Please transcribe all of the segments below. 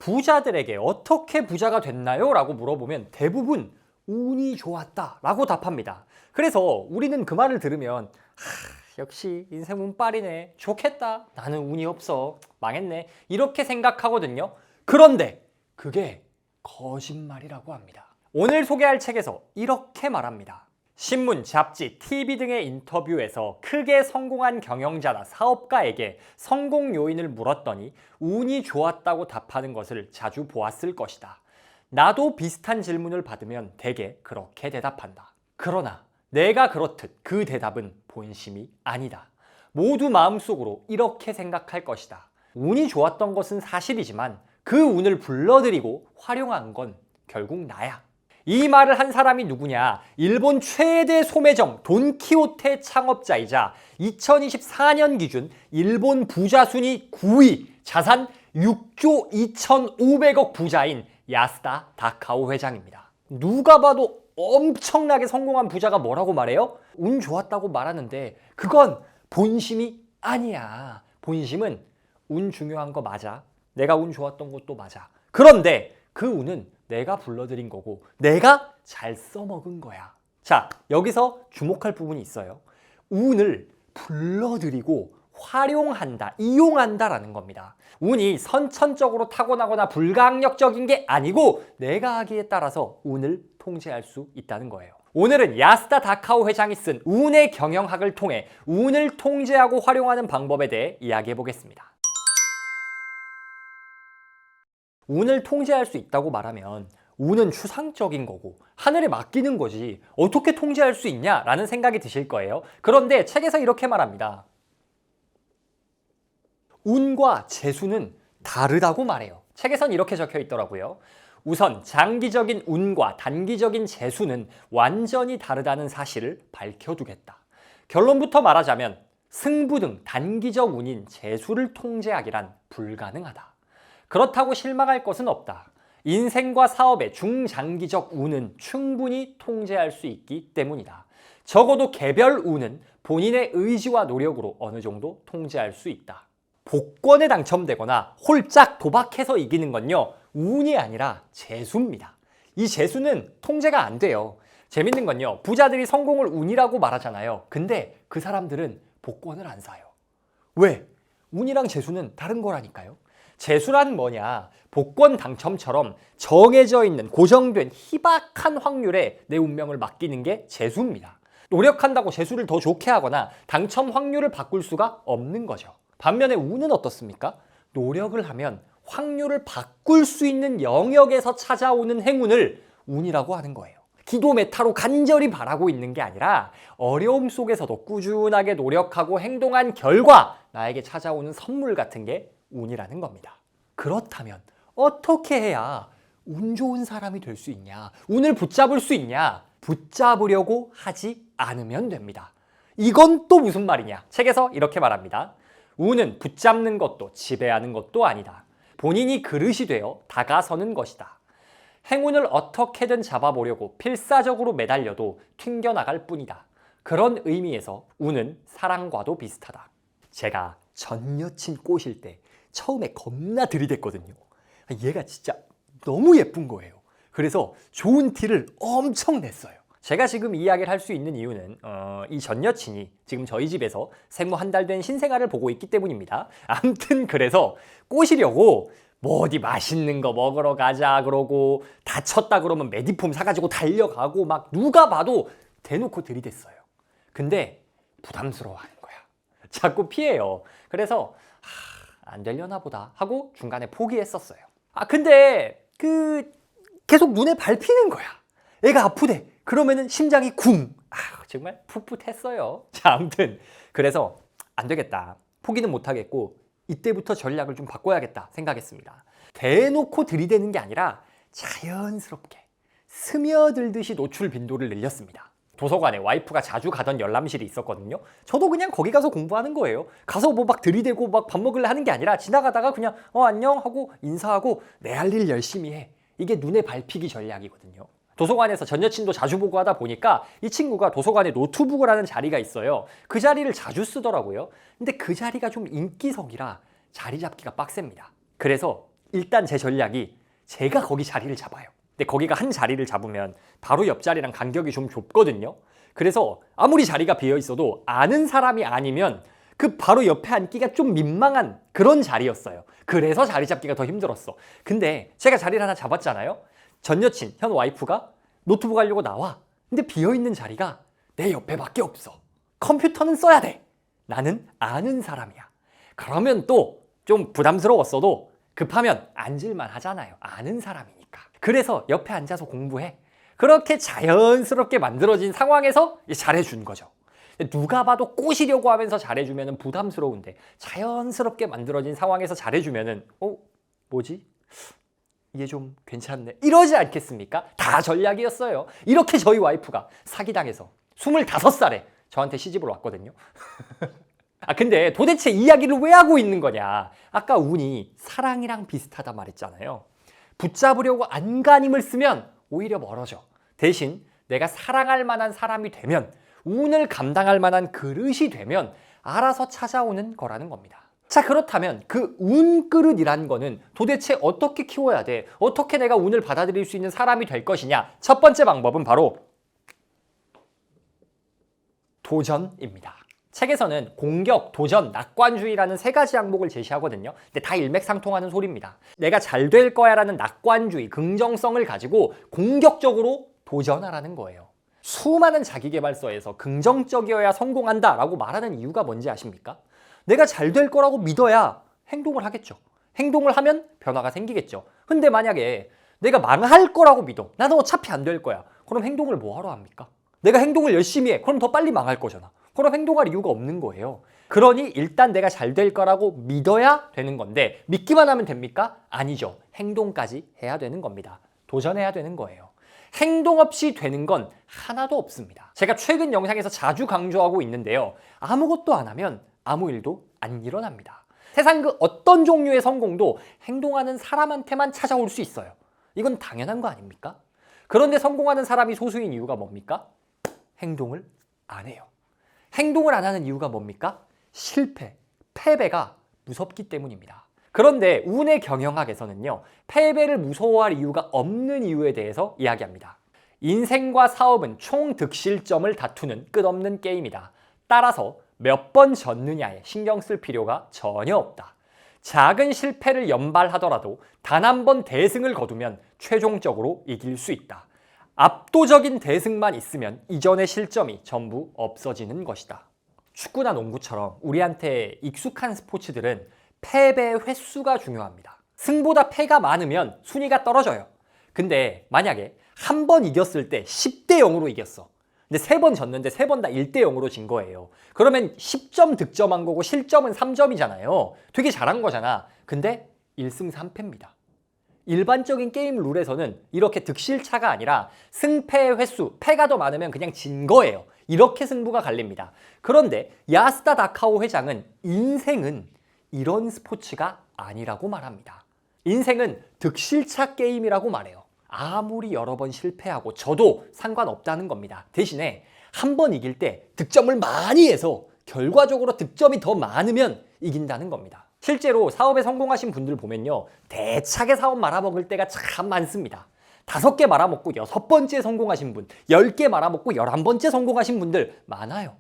부자들에게 어떻게 부자가 됐나요? 라고 물어보면 대부분 운이 좋았다 라고 답합니다. 그래서 우리는 그 말을 들으면 역시 인생 운빨이네, 좋겠다, 나는 운이 없어, 망했네, 이렇게 생각하거든요. 그런데 그게 거짓말이라고 합니다. 오늘 소개할 책에서 이렇게 말합니다. 신문, 잡지, TV 등의 인터뷰에서 크게 성공한 경영자나 사업가에게 성공 요인을 물었더니 운이 좋았다고 답하는 것을 자주 보았을 것이다. 나도 비슷한 질문을 받으면 대개 그렇게 대답한다. 그러나 내가 그렇듯 그 대답은 본심이 아니다. 모두 마음속으로 이렇게 생각할 것이다. 운이 좋았던 것은 사실이지만 그 운을 불러들이고 활용한 건 결국 나야. 이 말을 한 사람이 누구냐? 일본 최대 소매점 돈키호테 창업자이자 2024년 기준 일본 부자 순위 9위, 자산 6조 2,500억 부자인 야스다 다카오 회장입니다. 누가 봐도 엄청나게 성공한 부자가 뭐라고 말해요? 운 좋았다고 말하는데 그건 본심이 아니야. 본심은 운 중요한 거 맞아. 내가 운 좋았던 것도 맞아. 그런데 그 운은 내가 불러들인 거고 내가 잘 써먹은 거야. 자, 여기서 주목할 부분이 있어요. 운을 불러들이고 활용한다, 이용한다라는 겁니다. 운이 선천적으로 타고나거나 불가항력적인 게 아니고 내가 하기에 따라서 운을 통제할 수 있다는 거예요. 오늘은 야스다 다카오 회장이 쓴 운의 경영학을 통해 운을 통제하고 활용하는 방법에 대해 이야기해 보겠습니다. 운을 통제할 수 있다고 말하면 운은 추상적인 거고 하늘에 맡기는 거지 어떻게 통제할 수 있냐라는 생각이 드실 거예요. 그런데 책에서 이렇게 말합니다. 운과 재수는 다르다고 말해요. 책에선 이렇게 적혀 있더라고요. 우선 장기적인 운과 단기적인 재수는 완전히 다르다는 사실을 밝혀두겠다. 결론부터 말하자면 승부 등 단기적 운인 재수를 통제하기란 불가능하다. 그렇다고 실망할 것은 없다. 인생과 사업의 중장기적 운은 충분히 통제할 수 있기 때문이다. 적어도 개별 운은 본인의 의지와 노력으로 어느 정도 통제할 수 있다. 복권에 당첨되거나 홀짝 도박해서 이기는 건요, 운이 아니라 재수입니다. 이 재수는 통제가 안 돼요. 재밌는 건요, 부자들이 성공을 운이라고 말하잖아요. 근데 그 사람들은 복권을 안 사요. 왜? 운이랑 재수는 다른 거라니까요. 재수란 뭐냐? 복권 당첨처럼 정해져 있는 고정된 희박한 확률에 내 운명을 맡기는 게 재수입니다. 노력한다고 재수를 더 좋게 하거나 당첨 확률을 바꿀 수가 없는 거죠. 반면에 운은 어떻습니까? 노력을 하면 확률을 바꿀 수 있는 영역에서 찾아오는 행운을 운이라고 하는 거예요. 기도 메타로 간절히 바라고 있는 게 아니라 어려움 속에서도 꾸준하게 노력하고 행동한 결과 나에게 찾아오는 선물 같은 게 운이라는 겁니다. 그렇다면 어떻게 해야 운 좋은 사람이 될 수 있냐? 운을 붙잡을 수 있냐? 붙잡으려고 하지 않으면 됩니다. 이건 또 무슨 말이냐? 책에서 이렇게 말합니다. 운은 붙잡는 것도 지배하는 것도 아니다. 본인이 그릇이 되어 다가서는 것이다. 행운을 어떻게든 잡아보려고 필사적으로 매달려도 튕겨나갈 뿐이다. 그런 의미에서 운은 사랑과도 비슷하다. 제가 전 여친 꼬실 때 처음에 겁나 들이댔거든요. 얘가 진짜 너무 예쁜 거예요. 그래서 좋은 티를 엄청 냈어요. 제가 지금 이 이야기를 할 수 있는 이유는 이 전 여친이 지금 저희 집에서 생후 한 달 된 신생아를 보고 있기 때문입니다. 아무튼 그래서 꼬시려고 뭐 어디 맛있는 거 먹으러 가자 그러고 다쳤다 그러면 메디폼 사가지고 달려가고 막 누가 봐도 대놓고 들이댔어요. 근데 부담스러워하는 거야. 자꾸 피해요. 그래서 안 되려나 보다 하고 중간에 포기했었어요. 근데 계속 눈에 밟히는 거야. 애가 아프대. 그러면은 심장이 쿵. 정말 풋풋했어요. 자, 아무튼 그래서 안 되겠다. 포기는 못 하겠고 이때부터 전략을 좀 바꿔야겠다 생각했습니다. 대놓고 들이대는 게 아니라 자연스럽게 스며들듯이 노출 빈도를 늘렸습니다. 도서관에 와이프가 자주 가던 열람실이 있었거든요. 저도 그냥 거기 가서 공부하는 거예요. 가서 뭐 막 들이대고 막 밥 먹으려 하는 게 아니라 지나가다가 그냥 안녕 하고 인사하고 내 할 일 열심히 해. 이게 눈에 밟히기 전략이거든요. 도서관에서 전 여친도 자주 보고 하다 보니까 이 친구가 도서관에 노트북을 하는 자리가 있어요. 그 자리를 자주 쓰더라고요. 근데 그 자리가 좀 인기석이라 자리 잡기가 빡셉니다. 그래서 일단 제 전략이 제가 거기 자리를 잡아요. 근데 거기가 한 자리를 잡으면 바로 옆자리랑 간격이 좀 좁거든요. 그래서 아무리 자리가 비어 있어도 아는 사람이 아니면 그 바로 옆에 앉기가 좀 민망한 그런 자리였어요. 그래서 자리 잡기가 더 힘들었어. 근데 제가 자리를 하나 잡았잖아요. 전 여친, 현 와이프가 노트북 하려고 나와. 근데 비어있는 자리가 내 옆에밖에 없어. 컴퓨터는 써야 돼. 나는 아는 사람이야. 그러면 또 좀 부담스러웠어도 급하면 앉을만 하잖아요. 아는 사람이니까. 그래서 옆에 앉아서 공부해. 그렇게 자연스럽게 만들어진 상황에서 잘해준 거죠. 누가 봐도 꼬시려고 하면서 잘해주면 부담스러운데 자연스럽게 만들어진 상황에서 잘해주면 뭐지? 이게 좀 괜찮네. 이러지 않겠습니까? 다 전략이었어요. 이렇게 저희 와이프가 사기당해서 25살에 저한테 시집을 왔거든요. 근데 도대체 이야기를 왜 하고 있는 거냐? 아까 운이 사랑이랑 비슷하다 말했잖아요. 붙잡으려고 안간힘을 쓰면 오히려 멀어져. 대신 내가 사랑할 만한 사람이 되면, 운을 감당할 만한 그릇이 되면 알아서 찾아오는 거라는 겁니다. 자, 그렇다면 그 운그릇이란 거는 도대체 어떻게 키워야 돼? 어떻게 내가 운을 받아들일 수 있는 사람이 될 것이냐? 첫 번째 방법은 바로 도전입니다. 책에서는 공격, 도전, 낙관주의라는 세 가지 항목을 제시하거든요. 근데 다 일맥상통하는 소리입니다. 내가 잘 될 거야 라는 낙관주의, 긍정성을 가지고 공격적으로 도전하라는 거예요. 수많은 자기계발서에서 긍정적이어야 성공한다 라고 말하는 이유가 뭔지 아십니까? 내가 잘 될 거라고 믿어야 행동을 하겠죠. 행동을 하면 변화가 생기겠죠. 근데 만약에 내가 망할 거라고 믿어. 나는 어차피 안 될 거야. 그럼 행동을 뭐하러 합니까? 내가 행동을 열심히 해. 그럼 더 빨리 망할 거잖아. 그럼 행동할 이유가 없는 거예요. 그러니 일단 내가 잘 될 거라고 믿어야 되는 건데 믿기만 하면 됩니까? 아니죠. 행동까지 해야 되는 겁니다. 도전해야 되는 거예요. 행동 없이 되는 건 하나도 없습니다. 제가 최근 영상에서 자주 강조하고 있는데요. 아무것도 안 하면 아무 일도 안 일어납니다. 세상 그 어떤 종류의 성공도 행동하는 사람한테만 찾아올 수 있어요. 이건 당연한 거 아닙니까? 그런데 성공하는 사람이 소수인 이유가 뭡니까? 행동을 안 해요. 행동을 안 하는 이유가 뭡니까? 실패, 패배가 무섭기 때문입니다. 그런데 운의 경영학에서는요, 패배를 무서워할 이유가 없는 이유에 대해서 이야기합니다. 인생과 사업은 총 득실점을 다투는 끝없는 게임이다. 따라서 몇 번 졌느냐에 신경 쓸 필요가 전혀 없다. 작은 실패를 연발하더라도 단 한 번 대승을 거두면 최종적으로 이길 수 있다. 압도적인 대승만 있으면 이전의 실점이 전부 없어지는 것이다. 축구나 농구처럼 우리한테 익숙한 스포츠들은 패배 횟수가 중요합니다. 승보다 패가 많으면 순위가 떨어져요. 근데 만약에 한 번 이겼을 때 10대 0으로 이겼어. 근데 3번 졌는데 3번 다 1대 0으로 진 거예요. 그러면 10점 득점한 거고 실점은 3점이잖아요. 되게 잘한 거잖아. 근데 1승 3패입니다. 일반적인 게임 룰에서는 이렇게 득실차가 아니라 승패 횟수, 패가 더 많으면 그냥 진 거예요. 이렇게 승부가 갈립니다. 그런데 야스다 다카오 회장은 인생은 이런 스포츠가 아니라고 말합니다. 인생은 득실차 게임이라고 말해요. 아무리 여러 번 실패하고 져도 상관없다는 겁니다. 대신에 한 번 이길 때 득점을 많이 해서 결과적으로 득점이 더 많으면 이긴다는 겁니다. 실제로 사업에 성공하신 분들 보면요, 대차게 사업 말아먹을 때가 참 많습니다. 5개 말아먹고 6번째 성공하신 분, 10개 말아먹고 11번째 성공하신 분들 많아요.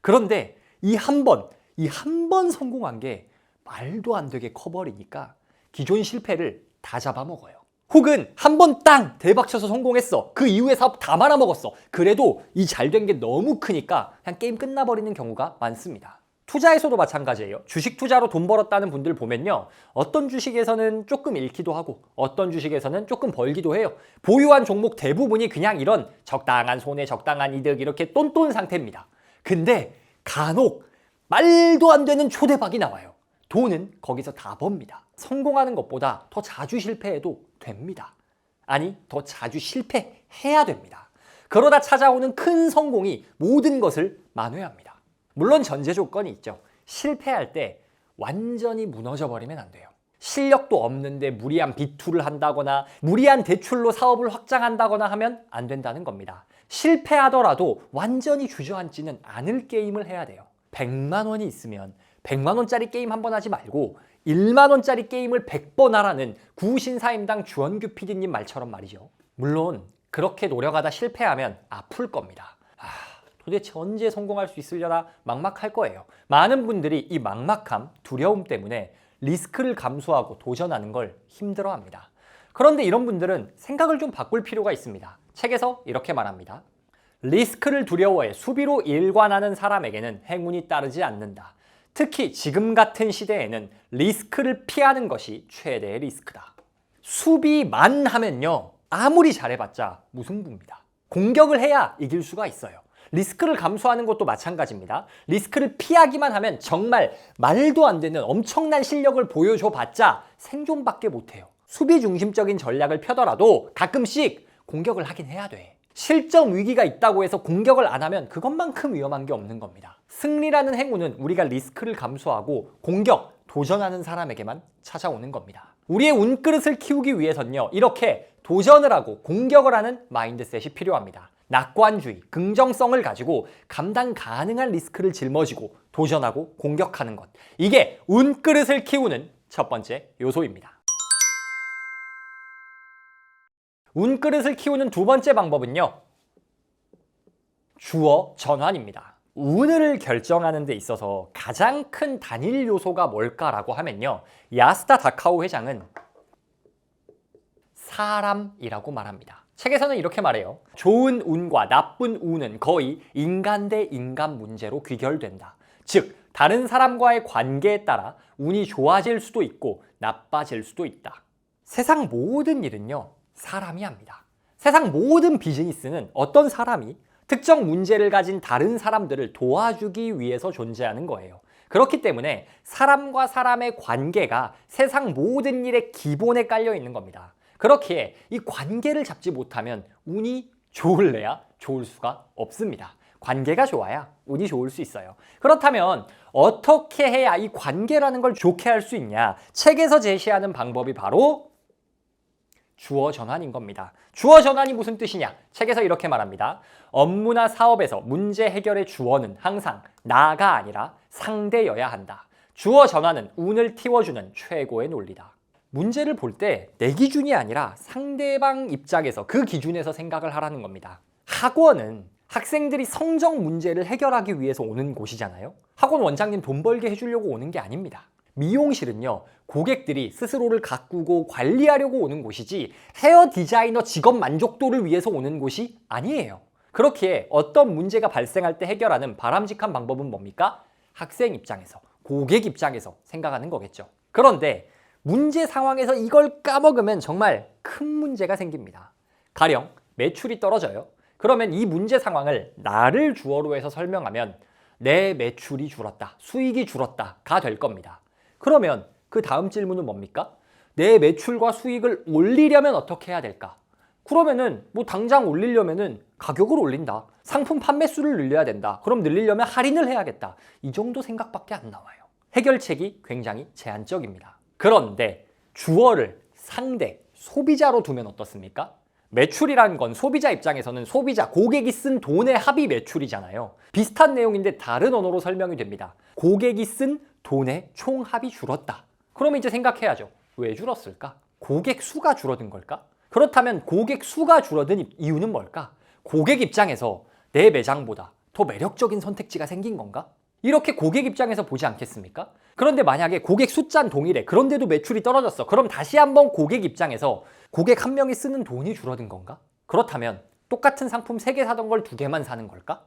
그런데 이 한 번 성공한 게 말도 안 되게 커버리니까 기존 실패를 다 잡아먹어요. 혹은 한 번 땅 대박쳐서 성공했어. 그 이후에 사업 다 말아먹었어. 그래도 이 잘 된 게 너무 크니까 그냥 게임 끝나버리는 경우가 많습니다. 투자에서도 마찬가지예요. 주식 투자로 돈 벌었다는 분들 보면요, 어떤 주식에서는 조금 잃기도 하고 어떤 주식에서는 조금 벌기도 해요. 보유한 종목 대부분이 그냥 이런 적당한 손해, 적당한 이득 이렇게 똔똔 상태입니다. 근데 간혹 말도 안 되는 초대박이 나와요. 돈은 거기서 다 법니다. 성공하는 것보다 더 자주 실패해도 됩니다. 아니, 더 자주 실패해야 됩니다. 그러다 찾아오는 큰 성공이 모든 것을 만회합니다. 물론 전제 조건이 있죠. 실패할 때 완전히 무너져 버리면 안 돼요. 실력도 없는데 무리한 비투를 한다거나 무리한 대출로 사업을 확장한다거나 하면 안 된다는 겁니다. 실패하더라도 완전히 주저앉지는 않을 게임을 해야 돼요. 100만 원이 있으면 100만 원짜리 게임 한번 하지 말고 1만 원짜리 게임을 100번 하라는 구신사임당 주원규 PD님 말처럼 말이죠. 물론 그렇게 노력하다 실패하면 아플 겁니다. 도대체 언제 성공할 수 있으려나 막막할 거예요. 많은 분들이 이 막막함, 두려움 때문에 리스크를 감수하고 도전하는 걸 힘들어합니다. 그런데 이런 분들은 생각을 좀 바꿀 필요가 있습니다. 책에서 이렇게 말합니다. 리스크를 두려워해 수비로 일관하는 사람에게는 행운이 따르지 않는다. 특히 지금 같은 시대에는 리스크를 피하는 것이 최대의 리스크다. 수비만 하면요, 아무리 잘해봤자 무승부입니다. 공격을 해야 이길 수가 있어요. 리스크를 감수하는 것도 마찬가지입니다. 리스크를 피하기만 하면 정말 말도 안 되는 엄청난 실력을 보여줘봤자 생존밖에 못해요. 수비 중심적인 전략을 펴더라도 가끔씩 공격을 하긴 해야 돼. 실점 위기가 있다고 해서 공격을 안 하면 그것만큼 위험한 게 없는 겁니다. 승리라는 행운은 우리가 리스크를 감수하고 공격, 도전하는 사람에게만 찾아오는 겁니다. 우리의 운그릇을 키우기 위해서는요, 이렇게 도전을 하고 공격을 하는 마인드셋이 필요합니다. 낙관주의, 긍정성을 가지고 감당 가능한 리스크를 짊어지고 도전하고 공격하는 것. 이게 운그릇을 키우는 첫 번째 요소입니다. 운그릇을 키우는 두 번째 방법은요, 주어 전환입니다. 운을 결정하는 데 있어서 가장 큰 단일 요소가 뭘까라고 하면요, 야스다 다카오 회장은 사람이라고 말합니다. 책에서는 이렇게 말해요. 좋은 운과 나쁜 운은 거의 인간 대 인간 문제로 귀결된다. 즉, 다른 사람과의 관계에 따라 운이 좋아질 수도 있고 나빠질 수도 있다. 세상 모든 일은요, 사람이 합니다. 세상 모든 비즈니스는 어떤 사람이 특정 문제를 가진 다른 사람들을 도와주기 위해서 존재하는 거예요. 그렇기 때문에 사람과 사람의 관계가 세상 모든 일의 기본에 깔려 있는 겁니다. 그렇기에 이 관계를 잡지 못하면 운이 좋을래야 좋을 수가 없습니다. 관계가 좋아야 운이 좋을 수 있어요. 그렇다면 어떻게 해야 이 관계라는 걸 좋게 할 수 있냐? 책에서 제시하는 방법이 바로 주어 전환인 겁니다. 주어 전환이 무슨 뜻이냐? 책에서 이렇게 말합니다. 업무나 사업에서 문제 해결의 주어는 항상 나가 아니라 상대여야 한다. 주어 전환은 운을 틔워주는 최고의 논리다. 문제를 볼 때 내 기준이 아니라 상대방 입장에서 그 기준에서 생각을 하라는 겁니다. 학원은 학생들이 성적 문제를 해결하기 위해서 오는 곳이잖아요. 학원 원장님 돈 벌게 해주려고 오는 게 아닙니다. 미용실은요, 고객들이 스스로를 가꾸고 관리하려고 오는 곳이지 헤어 디자이너 직업 만족도를 위해서 오는 곳이 아니에요. 그렇기에 어떤 문제가 발생할 때 해결하는 바람직한 방법은 뭡니까? 학생 입장에서, 고객 입장에서 생각하는 거겠죠. 그런데 문제 상황에서 이걸 까먹으면 정말 큰 문제가 생깁니다. 가령 매출이 떨어져요. 그러면 이 문제 상황을 나를 주어로 해서 설명하면 내 매출이 줄었다, 수익이 줄었다가 될 겁니다. 그러면 그 다음 질문은 뭡니까? 내 매출과 수익을 올리려면 어떻게 해야 될까? 그러면은 당장 올리려면은 가격을 올린다. 상품 판매 수를 늘려야 된다. 그럼 늘리려면 할인을 해야겠다. 이 정도 생각밖에 안 나와요. 해결책이 굉장히 제한적입니다. 그런데 주어를 상대, 소비자로 두면 어떻습니까? 매출이라는 건 소비자 입장에서는 소비자, 고객이 쓴 돈의 합이 매출이잖아요. 비슷한 내용인데 다른 언어로 설명이 됩니다. 고객이 쓴 돈의 총합이 줄었다. 그러면 이제 생각해야죠. 왜 줄었을까? 고객 수가 줄어든 걸까? 그렇다면 고객 수가 줄어든 이유는 뭘까? 고객 입장에서 내 매장보다 더 매력적인 선택지가 생긴 건가? 이렇게 고객 입장에서 보지 않겠습니까? 그런데 만약에 고객 숫자는 동일해. 그런데도 매출이 떨어졌어. 그럼 다시 한번 고객 입장에서 고객 한 명이 쓰는 돈이 줄어든 건가? 그렇다면 똑같은 상품 3개 사던 걸 2개만 사는 걸까?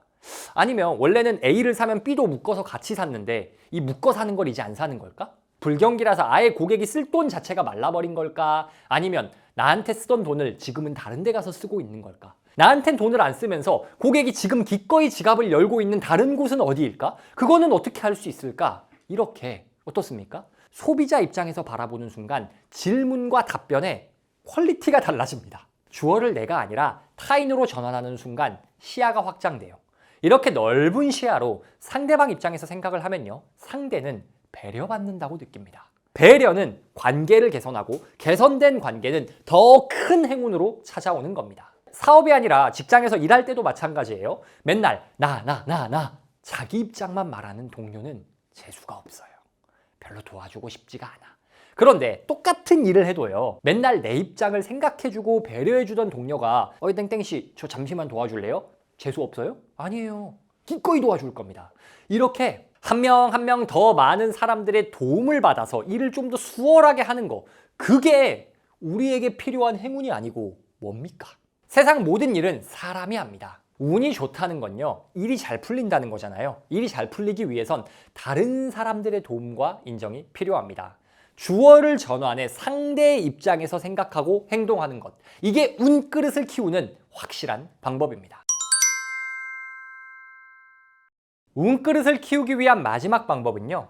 아니면 원래는 A를 사면 B도 묶어서 같이 샀는데 이 묶어 사는 걸 이제 안 사는 걸까? 불경기라서 아예 고객이 쓸 돈 자체가 말라버린 걸까? 아니면 나한테 쓰던 돈을 지금은 다른 데 가서 쓰고 있는 걸까? 나한텐 돈을 안 쓰면서 고객이 지금 기꺼이 지갑을 열고 있는 다른 곳은 어디일까? 그거는 어떻게 할 수 있을까? 이렇게 어떻습니까? 소비자 입장에서 바라보는 순간 질문과 답변의 퀄리티가 달라집니다. 주어를 내가 아니라 타인으로 전환하는 순간 시야가 확장돼요. 이렇게 넓은 시야로 상대방 입장에서 생각을 하면요, 상대는 배려받는다고 느낍니다. 배려는 관계를 개선하고 개선된 관계는 더 큰 행운으로 찾아오는 겁니다. 사업이 아니라 직장에서 일할 때도 마찬가지예요. 맨날 나 자기 입장만 말하는 동료는 재수가 없어요. 별로 도와주고 싶지가 않아. 그런데 똑같은 일을 해도요, 맨날 내 입장을 생각해주고 배려해주던 동료가 땡땡씨 저 잠시만 도와줄래요? 재수 없어요? 아니에요. 기꺼이 도와줄 겁니다. 이렇게 한 명 한 명 더 많은 사람들의 도움을 받아서 일을 좀 더 수월하게 하는 거, 그게 우리에게 필요한 행운이 아니고 뭡니까? 세상 모든 일은 사람이 합니다. 운이 좋다는 건요, 일이 잘 풀린다는 거잖아요. 일이 잘 풀리기 위해선 다른 사람들의 도움과 인정이 필요합니다. 주어를 전환해 상대의 입장에서 생각하고 행동하는 것, 이게 운그릇을 키우는 확실한 방법입니다. 운그릇을 키우기 위한 마지막 방법은요,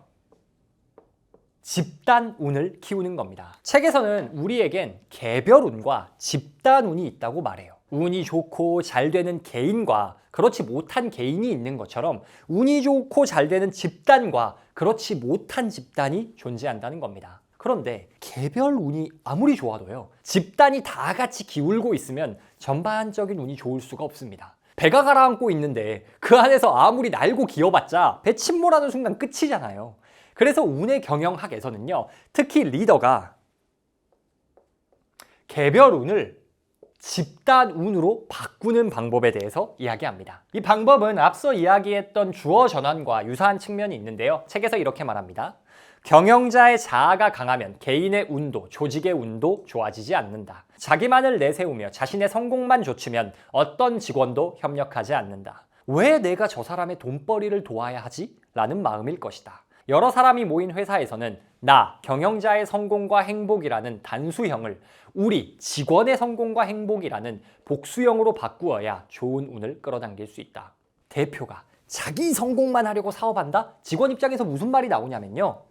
집단운을 키우는 겁니다. 책에서는 우리에겐 개별운과 집단운이 있다고 말해요. 운이 좋고 잘 되는 개인과 그렇지 못한 개인이 있는 것처럼 운이 좋고 잘 되는 집단과 그렇지 못한 집단이 존재한다는 겁니다. 그런데 개별 운이 아무리 좋아도요, 집단이 다 같이 기울고 있으면 전반적인 운이 좋을 수가 없습니다. 배가 가라앉고 있는데 그 안에서 아무리 날고 기어봤자 배 침몰하는 순간 끝이잖아요. 그래서 운의 경영학에서는요, 특히 리더가 개별 운을 집단 운으로 바꾸는 방법에 대해서 이야기합니다. 이 방법은 앞서 이야기했던 주어 전환과 유사한 측면이 있는데요. 책에서 이렇게 말합니다. 경영자의 자아가 강하면 개인의 운도 조직의 운도 좋아지지 않는다. 자기만을 내세우며 자신의 성공만 좇으면 어떤 직원도 협력하지 않는다. 왜 내가 저 사람의 돈벌이를 도와야 하지? 라는 마음일 것이다. 여러 사람이 모인 회사에서는 나, 경영자의 성공과 행복이라는 단수형을 우리 직원의 성공과 행복이라는 복수형으로 바꾸어야 좋은 운을 끌어당길 수 있다. 대표가 자기 성공만 하려고 사업한다? 직원 입장에서 무슨 말이 나오냐면요,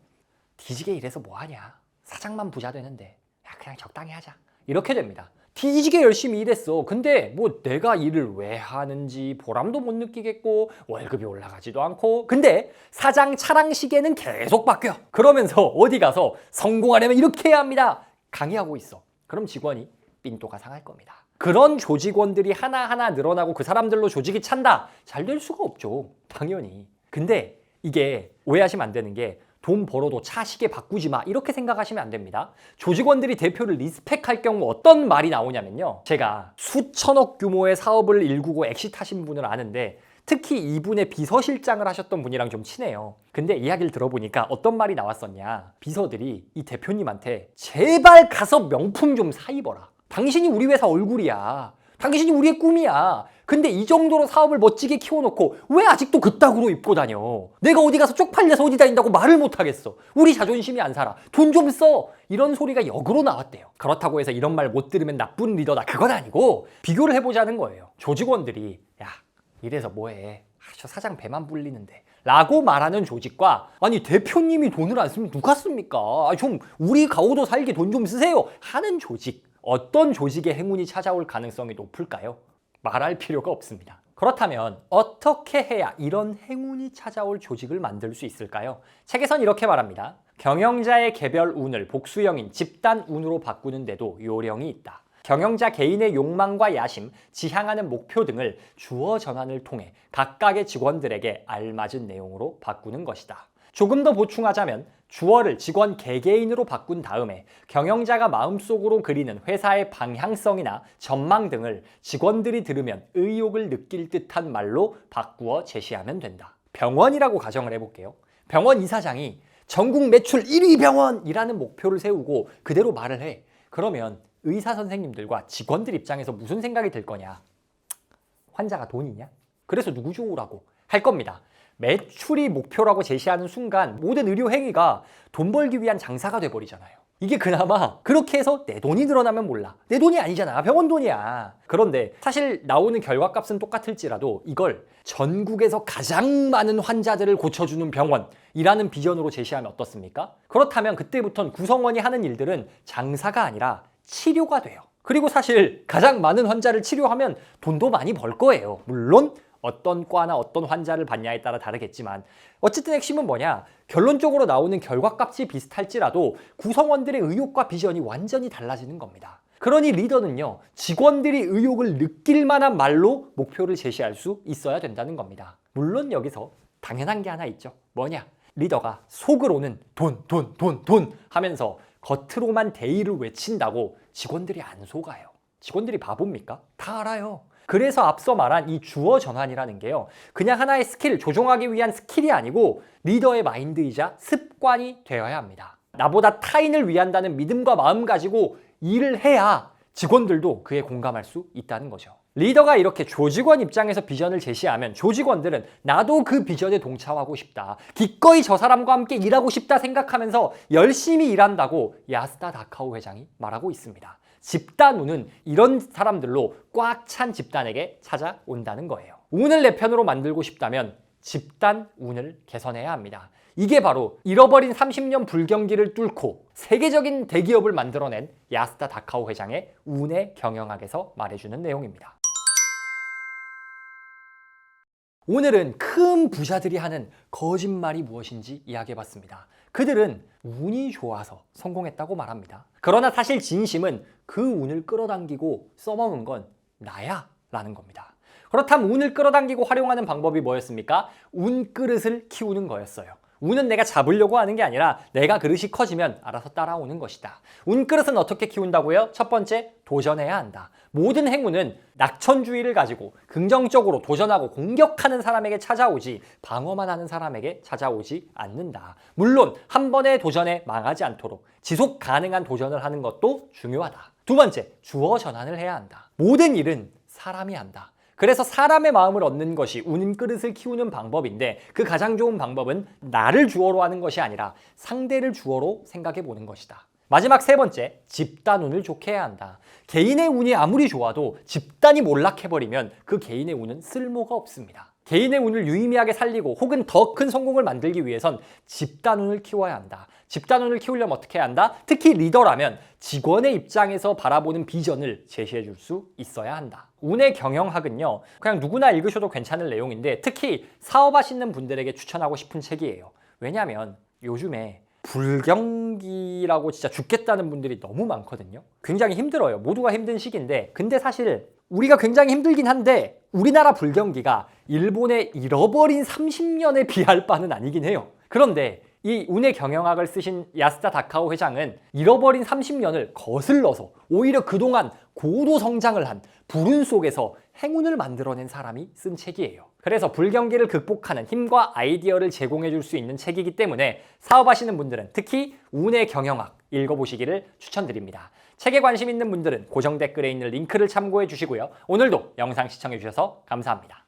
뒤지게 일해서 뭐하냐, 사장만 부자 되는데 야 그냥 적당히 하자, 이렇게 됩니다. 뒤지게 열심히 일했어. 근데 뭐 내가 일을 왜 하는지 보람도 못 느끼겠고 월급이 올라가지도 않고, 근데 사장 차랑 시계는 계속 바뀌어. 그러면서 어디 가서 성공하려면 이렇게 해야 합니다 강의하고 있어. 그럼 직원이 삔또가 상할 겁니다. 그런 조직원들이 하나하나 늘어나고 그 사람들로 조직이 찬다? 잘 될 수가 없죠, 당연히. 근데 이게 오해하시면 안 되는 게, 돈 벌어도 차 시계 바꾸지 마 이렇게 생각하시면 안 됩니다. 조직원들이 대표를 리스펙할 경우 어떤 말이 나오냐면요, 제가 수천억 규모의 사업을 일구고 엑시트하신 분을 아는데 특히 이분의 비서실장을 하셨던 분이랑 좀 친해요. 근데 이야기를 들어보니까 어떤 말이 나왔었냐, 비서들이 이 대표님한테 제발 가서 명품 좀 사 입어라, 당신이 우리 회사 얼굴이야, 당신이 우리의 꿈이야. 근데 이 정도로 사업을 멋지게 키워놓고 왜 아직도 그따구로 입고 다녀? 내가 어디 가서 쪽팔려서 어디 다닌다고 말을 못하겠어. 우리 자존심이 안 살아. 돈 좀 써. 이런 소리가 역으로 나왔대요. 그렇다고 해서 이런 말 못 들으면 나쁜 리더다, 그건 아니고 비교를 해보자는 거예요. 조직원들이 야 이래서 뭐해, 저 사장 배만 불리는데 라고 말하는 조직과, 아니 대표님이 돈을 안 쓰면 누가 씁니까? 좀 우리 가오도 살게 돈 좀 쓰세요 하는 조직, 어떤 조직의 행운이 찾아올 가능성이 높을까요? 말할 필요가 없습니다. 그렇다면 어떻게 해야 이런 행운이 찾아올 조직을 만들 수 있을까요? 책에선 이렇게 말합니다. 경영자의 개별 운을 복수형인 집단 운으로 바꾸는 데도 요령이 있다. 경영자 개인의 욕망과 야심, 지향하는 목표 등을 주어 전환을 통해 각각의 직원들에게 알맞은 내용으로 바꾸는 것이다. 조금 더 보충하자면 주어를 직원 개개인으로 바꾼 다음에 경영자가 마음속으로 그리는 회사의 방향성이나 전망 등을 직원들이 들으면 의욕을 느낄 듯한 말로 바꾸어 제시하면 된다. 병원이라고 가정을 해볼게요. 병원 이사장이 전국 매출 1위 병원이라는 목표를 세우고 그대로 말을 해. 그러면 의사 선생님들과 직원들 입장에서 무슨 생각이 들 거냐? 환자가 돈이냐? 그래서 누구 좋으라고 할 겁니다. 매출이 목표라고 제시하는 순간 모든 의료 행위가 돈 벌기 위한 장사가 돼버리잖아요. 이게 그나마 그렇게 해서 내 돈이 늘어나면 몰라. 내 돈이 아니잖아. 병원 돈이야. 그런데 사실 나오는 결과값은 똑같을지라도 이걸 전국에서 가장 많은 환자들을 고쳐주는 병원이라는 비전으로 제시하면 어떻습니까? 그렇다면 그때부터는 구성원이 하는 일들은 장사가 아니라 치료가 돼요. 그리고 사실 가장 많은 환자를 치료하면 돈도 많이 벌 거예요. 물론 어떤 과나 어떤 환자를 받냐에 따라 다르겠지만 어쨌든 핵심은 뭐냐? 결론적으로 나오는 결과값이 비슷할지라도 구성원들의 의욕과 비전이 완전히 달라지는 겁니다. 그러니 리더는요, 직원들이 의욕을 느낄 만한 말로 목표를 제시할 수 있어야 된다는 겁니다. 물론 여기서 당연한 게 하나 있죠. 뭐냐? 리더가 속으로는 돈, 돈, 돈, 돈 하면서 겉으로만 대의를 외친다고 직원들이 안 속아요. 직원들이 바보입니까? 다 알아요. 그래서 앞서 말한 이 주어 전환이라는 게요, 그냥 하나의 스킬, 조종하기 위한 스킬이 아니고 리더의 마인드이자 습관이 되어야 합니다. 나보다 타인을 위한다는 믿음과 마음 가지고 일을 해야 직원들도 그에 공감할 수 있다는 거죠. 리더가 이렇게 조직원 입장에서 비전을 제시하면 조직원들은 나도 그 비전에 동참하고 싶다, 기꺼이 저 사람과 함께 일하고 싶다 생각하면서 열심히 일한다고 야스다 다카오 회장이 말하고 있습니다. 집단 운은 이런 사람들로 꽉 찬 집단에게 찾아온다는 거예요. 운을 내 편으로 만들고 싶다면 집단 운을 개선해야 합니다. 이게 바로 잃어버린 30년 불경기를 뚫고 세계적인 대기업을 만들어낸 야스다 다카오 회장의 운의 경영학에서 말해주는 내용입니다. 오늘은 큰 부자들이 하는 거짓말이 무엇인지 이야기해봤습니다. 그들은 운이 좋아서 성공했다고 말합니다. 그러나 사실 진심은 그 운을 끌어당기고 써먹은 건 나야 라는 겁니다. 그렇다면 운을 끌어당기고 활용하는 방법이 뭐였습니까? 운 그릇을 키우는 거였어요. 운은 내가 잡으려고 하는 게 아니라 내가 그릇이 커지면 알아서 따라오는 것이다. 운 그릇은 어떻게 키운다고요? 첫 번째, 도전해야 한다. 모든 행운은 낙천주의를 가지고 긍정적으로 도전하고 공격하는 사람에게 찾아오지 방어만 하는 사람에게 찾아오지 않는다. 물론 한 번의 도전에 망하지 않도록 지속 가능한 도전을 하는 것도 중요하다. 두 번째, 주어 전환을 해야 한다. 모든 일은 사람이 한다. 그래서 사람의 마음을 얻는 것이 운 그릇을 키우는 방법인데, 그 가장 좋은 방법은 나를 주어로 하는 것이 아니라 상대를 주어로 생각해 보는 것이다. 마지막 세 번째, 집단 운을 좋게 해야 한다. 개인의 운이 아무리 좋아도 집단이 몰락해버리면 그 개인의 운은 쓸모가 없습니다. 개인의 운을 유의미하게 살리고 혹은 더 큰 성공을 만들기 위해선 집단 운을 키워야 한다. 집단 운을 키우려면 어떻게 해야 한다? 특히 리더라면 직원의 입장에서 바라보는 비전을 제시해 줄 수 있어야 한다. 운의 경영학은요, 그냥 누구나 읽으셔도 괜찮을 내용인데 특히 사업하시는 분들에게 추천하고 싶은 책이에요. 왜냐하면 요즘에 불경기라고 진짜 죽겠다는 분들이 너무 많거든요. 굉장히 힘들어요. 모두가 힘든 시기인데, 근데 사실 우리가 굉장히 힘들긴 한데 우리나라 불경기가 일본의 잃어버린 30년에 비할 바는 아니긴 해요. 그런데 이 운의 경영학을 쓰신 야스다 다카오 회장은 잃어버린 30년을 거슬러서 오히려 그동안 고도 성장을 한 불운 속에서 행운을 만들어낸 사람이 쓴 책이에요. 그래서 불경기를 극복하는 힘과 아이디어를 제공해 줄 수 있는 책이기 때문에 사업하시는 분들은 특히 운의 경영학 읽어보시기를 추천드립니다. 책에 관심 있는 분들은 고정 댓글에 있는 링크를 참고해 주시고요. 오늘도 영상 시청해 주셔서 감사합니다.